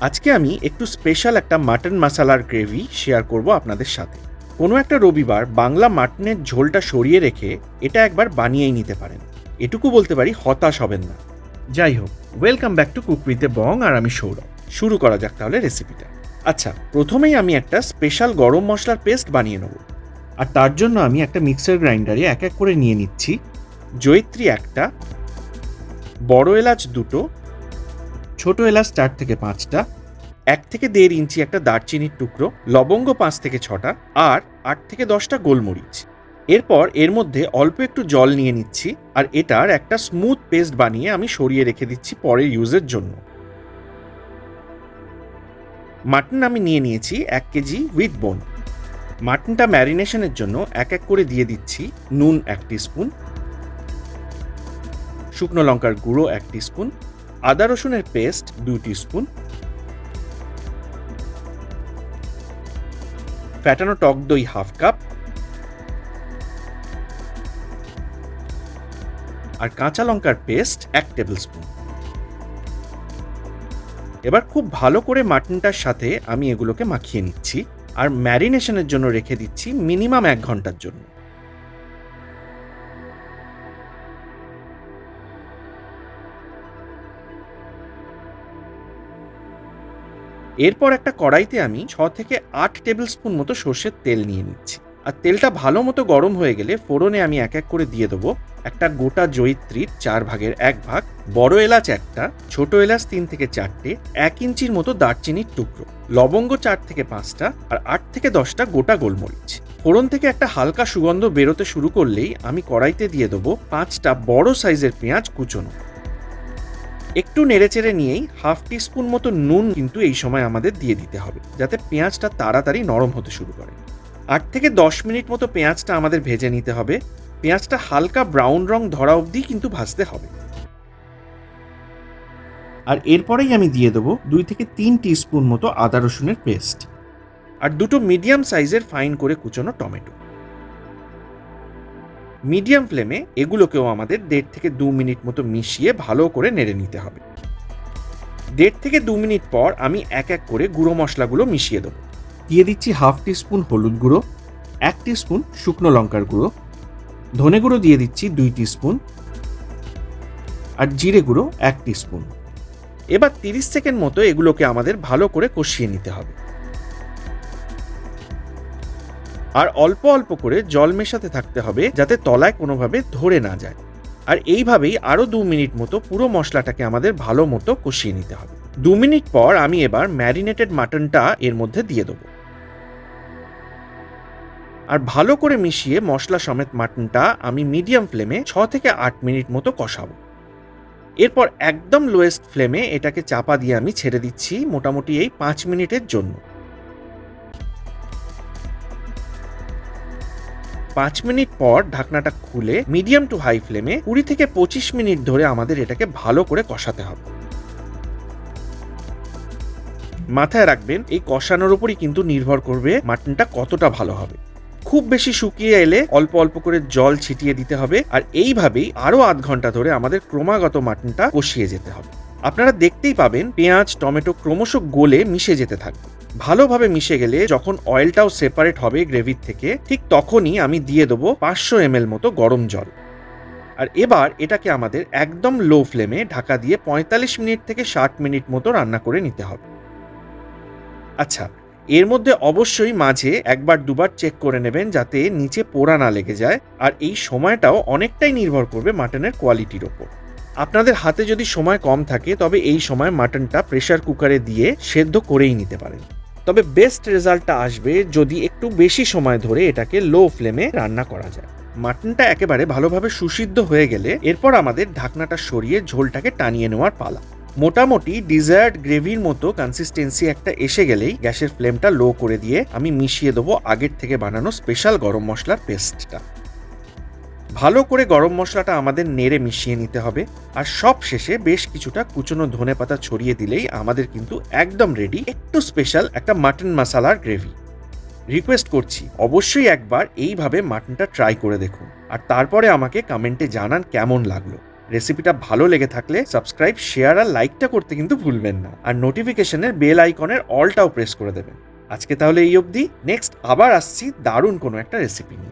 আজকে আমি একটু স্পেশাল একটা মাটন মশালার গ্রেভি শেয়ার করব আপনাদের সাথে। কোনো একটা রবিবার বাংলা মাটনের ঝোলটা সরিয়ে রেখে এটা একবার বানিয়েই নিতে পারেন। এটুকু বলতে পারি, হতাশ হবেন না। যাই হোক, welcome back to Cook with a Bong, আর আমি সৌরভ। শুরু করা যাক তাহলে রেসিপিটা। আচ্ছা, প্রথমেই আমি একটা স্পেশাল গরম মশলার পেস্ট বানিয়ে নেব। আর তার জন্য আমি একটা মিক্সার গ্রাইন্ডারে এক এক করে নিয়ে নিচ্ছি জয়িত্রী একটা, বড় এলাচ দুটো, ছোট এলাচ 4 থেকে 5টা, 1 থেকে 1.5 ইঞ্চি একটা দারচিনির টুকরো, লবঙ্গ 5 থেকে 6টা, আর 8 থেকে 10টা গোলমরিচ। এরপর এর মধ্যে অল্প একটু জল নিয়ে নিচ্ছি, আর এটার একটা স্মুথ পেস্ট বানিয়ে আমি সরিয়ে রেখে দিচ্ছি পরের ইউজের জন্য। মাটন আমি নিয়ে নিয়েছি 1 কেজি উইথ বোন। মাটনটা ম্যারিনেশনের জন্য এক এক করে দিয়ে দিচ্ছি নুন 1 টিস্পুন, শুকনো লঙ্কার গুঁড়ো 1 টিস্পুন, আদা রসুনের পেস্ট 2 টিস্পুন, ফ্যাটানো টক দই 1/2 কাপ, আর কাঁচা লঙ্কার পেস্ট 1 টেবিল স্পুন। এবার খুব ভালো করে মাটনটার সাথে আমি এগুলোকে মাখিয়ে নিচ্ছি, আর ম্যারিনেশনের জন্য রেখে দিচ্ছি মিনিমাম 1 ঘন্টার জন্য। এরপর একটা কড়াইতে আমি 6 থেকে 8 টেবিল স্পুন মতো সর্ষের তেল নিয়ে নিচ্ছি, আর তেলটা ভালো মতো গরম হয়ে গেলে ফোড়নে আমি এক এক করে দিয়ে দেবো একটা গোটা জয়িত্রীর 4 ভাগের 1 ভাগ, বড় এলাচ একটা, ছোট এলাচ 3 থেকে 4টে, 1 ইঞ্চির মতো দারচিনির টুকরো, লবঙ্গ 4 থেকে 5টা, আর 8 থেকে 10টা গোটা গোলমরিচ। ফোড়ন থেকে একটা হালকা সুগন্ধ বেরোতে শুরু করলেই আমি কড়াইতে দিয়ে দেবো 5টা বড় সাইজের পেঁয়াজ কুচোনো। একটু নেড়েচেড়ে নিয়েই 1/2 টিস্পুন মতো নুন কিন্তু এই সময় আমাদের দিয়ে দিতে হবে, যাতে পেঁয়াজটা তাড়াতাড়ি নরম হতে শুরু করে। 8 থেকে 10 মিনিট মতো পেঁয়াজটা আমাদের ভেজে নিতে হবে। পেঁয়াজটা হালকা ব্রাউন রং ধরা অবধি কিন্তু ভাজতে হবে। আর এরপরেই আমি দিয়ে দেবো 2 থেকে 3 টিস্পুন মতো আদা রসুনের পেস্ট, আর দুটো মিডিয়াম সাইজের ফাইন করে কুচোনো টমেটো। মিডিয়াম ফ্লেমে এগুলোকেও আমাদের 1.5 থেকে 2 মিনিট মতো মিশিয়ে ভালো করে নেড়ে নিতে হবে। 1.5 থেকে 2 মিনিট পর আমি এক এক করে গুঁড়ো মশলাগুলো মিশিয়ে দেবো। দিয়ে দিচ্ছি 1/2 টিস্পুন হলুদ গুঁড়ো, 1 টিস্পুন শুকনো লঙ্কার গুঁড়ো, ধনে গুঁড়ো দিয়ে দিচ্ছি 2 টিস্পুন, আর জিরে গুঁড়ো 1 টিস্পুন। এবার 30 সেকেন্ড মতো এগুলোকে আমাদের ভালো করে কষিয়ে নিতে হবে, আর অল্প অল্প করে জল মেশাতে থাকতে হবে যাতে তলায় কোনোভাবে ধরে না যায়। আর এইভাবেই আরও 2 মিনিট মতো পুরো মশলাটাকে আমাদের ভালো মতো কষিয়ে নিতে হবে। 2 মিনিট পর আমি এবার ম্যারিনেটেড মাটনটা এর মধ্যে দিয়ে দেবো, আর ভালো করে মিশিয়ে মশলা সমেত মাটনটা আমি মিডিয়াম ফ্লেমে 6 থেকে 8 মিনিট মতো কষাবো। এরপর একদম লোয়েস্ট ফ্লেমে এটাকে চাপা দিয়ে আমি ছেড়ে দিচ্ছি মোটামুটি এই 5 মিনিটের জন্য। 5 মিনিট পর ঢাকনাটা খুলে মিডিয়াম টু হাই ফ্লেমে 20 থেকে 25 মিনিট ধরে আমাদের এটাকে ভালো করে কষাতে হবে। মাথায় রাখবেন, এই কষানোর উপরই কিন্তু নির্ভর করবে মাটনটা কতটা ভালো হবে। খুব বেশি শুকিয়ে এলে অল্প অল্প করে জল ছিটিয়ে দিতে হবে, আর এইভাবেই আরো আধ ঘন্টা ধরে আমাদের ক্রমাগত মাটনটা কষিয়ে যেতে হবে। আপনারা দেখতেই পাবেন পেঁয়াজ টমেটো ক্রমশ গলে মিশে যেতে থাকবে। ভালোভাবে মিশে গেলে যখন অয়েলটাও সেপারেট হবে গ্রেভির থেকে, ঠিক তখনই আমি দিয়ে দেবো 500 ml মতো গরম জল। আর এবার এটাকে আমাদের একদম লো ফ্লেমে ঢাকা দিয়ে 45 মিনিট থেকে 60 মিনিট মতো রান্না করে নিতে হবে। আচ্ছা, এর মধ্যে অবশ্যই মাঝে একবার দুবার চেক করে নেবেন যাতে নিচে পোড়া না লেগে যায়, আর এই সময়টাও অনেকটাই নির্ভর করবে মাটনের কোয়ালিটির ওপর। আপনাদের হাতে যদি সময় কম থাকে তবে এই সময় মাটনটা প্রেসার কুকারে দিয়ে সেদ্ধ করেই নিতে পারেন। তবে বেস্ট রেজাল্টটা আসবে যদি একটু বেশি সময় ধরে এটাকে লো ফ্লেমে রান্না করা যায়। মাটনটা একেবারে ভালোভাবে সুসিদ্ধ হয়ে গেলে এরপর আমাদের ঢাকনাটা সরিয়ে ঝোলটাকে টানিয়ে নেওয়ার পালা। মোটামুটি ডিজায়ার্ড গ্রেভির মতো কনসিস্টেন্সি একটা এসে গেলেই গ্যাসের ফ্লেমটা লো করে দিয়ে আমি মিশিয়ে দেবো আগের থেকে বানানো স্পেশাল গরম মশলার পেস্টটা। ভালো করে গরম মশলাটা আমাদের নেড়ে মিশিয়ে নিতে হবে, আর সব শেষে বেশ কিছুটা কুচনো ধনেপাতা ছড়িয়ে দিলেই আমাদের কিন্তু একদম রেডি একটু স্পেশাল একটা মাটন মশালার গ্রেভি। রিকোয়েস্ট করছি অবশ্যই একবার এইভাবে মাটনটা ট্রাই করে দেখুন, আর তারপরে আমাকে কমেন্টে জানান কেমন লাগলো। রেসিপিটা ভালো লেগে থাকলে সাবস্ক্রাইব, শেয়ার আর লাইকটা করতে কিন্তু ভুলবেন না। আর নোটিফিকেশনের বেল আইকনের অলটাও প্রেস করে দেবেন। আজকে তাহলে এই অবধি। নেক্সট আবার আসছি দারুণ কোনো একটা রেসিপি নিয়ে।